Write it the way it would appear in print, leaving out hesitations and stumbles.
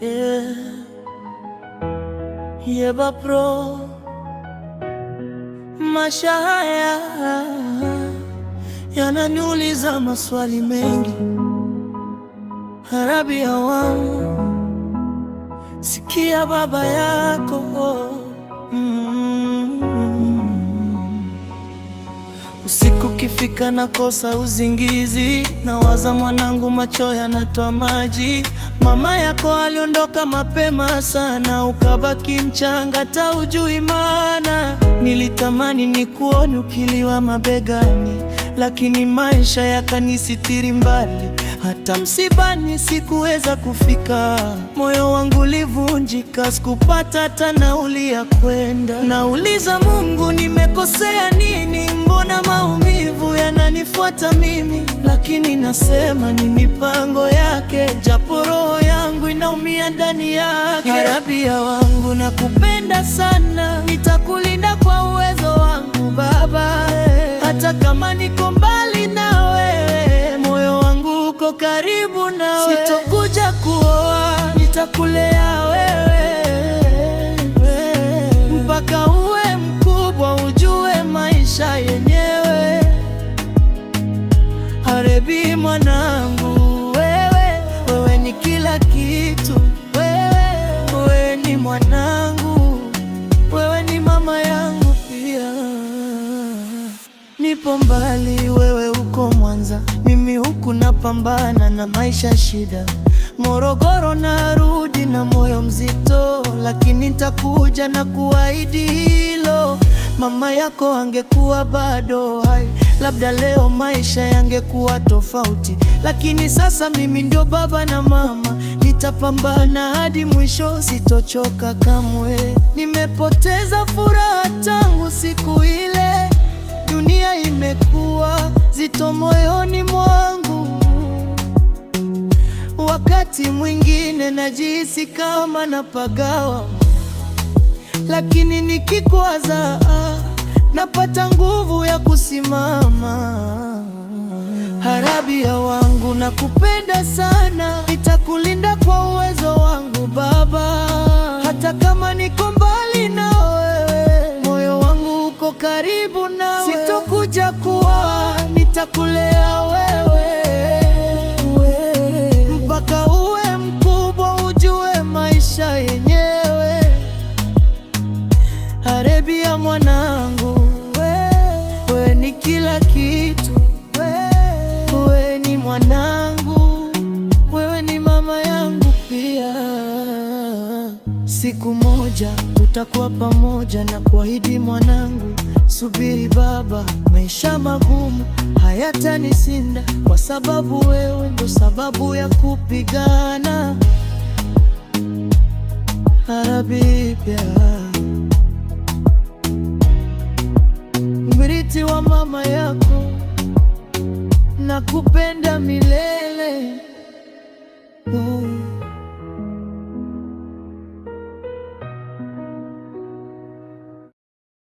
Yeah. Yeba Pro. Maisha haya yananiuliza maswali mengi. Arabia wangu, sikia baba yako. Usiku kifika nakosa uzingizi, nawaza mwanangu, macho yanatoa maji. Mama yako aliondoka mapema sana, ukabaki mchanga, hata hujui maana. Nilitamani nikuone ukiliwa mabegani, lakini maisha yakanisitiri mbali. Hata msibani sikuweza kufika, moyo wangu ulivunjika, sikupata hata nauli ya kwenda. Nauliza Mungu, nimekosea nini? Mbona maumivu yananifuata mimi? Lakini nasema ni mipango yake, japo roho yangu inaumia ndani yake. Arabia wangu, nakupenda sana, nitakulinda kwa uwezo wangu Baba. Hata kama niko mbali na wewe, moyo wangu uko karibu nawe. Sitokuja kuoa, nitakulea wewe mpaka uwe mkubwa, ujue maisha yenyewe. Arabia mwanangu, wewe ni kila kitu. Wewe ni mwanangu, wewe ni mama yangu pia. Nipo mbali, wewe uko Mwanza, mimi huku napambana na maisha shida. Morogoro narudi na moyo mzito, lakini nitakuja na kuahidi hilo. Mama yako angekuwa bado hai, labda leo maisha yangekuwa tofauti. Lakini sasa mimi ndio baba na mama, nitapambana hadi mwisho, sitochoka kamwe. Nimepoteza furaha tangu siku ile, dunia imekuwa zito moyoni mwangu. Wakati mwingine najihisi kama napagawa, lakini nikikwaza napata nguvu ya kusimama. Arabia wangu, nakupenda sana, nitakulinda kwa uwezo wangu Baba. Hata kama niko mbali na wewe, moyo wangu uko karibu nawe. Sitokuja kuoa, nitakulea wewe mpaka uwe mkubwa, ujue maisha yenyewe. Arabia mwanangu, wewe ni kila kitu. Wewe ni mwanangu, wewe ni mama yangu pia. Siku moja tutakuwa pamoja, na kuahidi mwanangu. Subiri baba, maisha magumu hayatanisinda, kwa sababu wewe ndo sababu ya kupigana. Arabia, mrithi wa mama yako, nakupenda milele.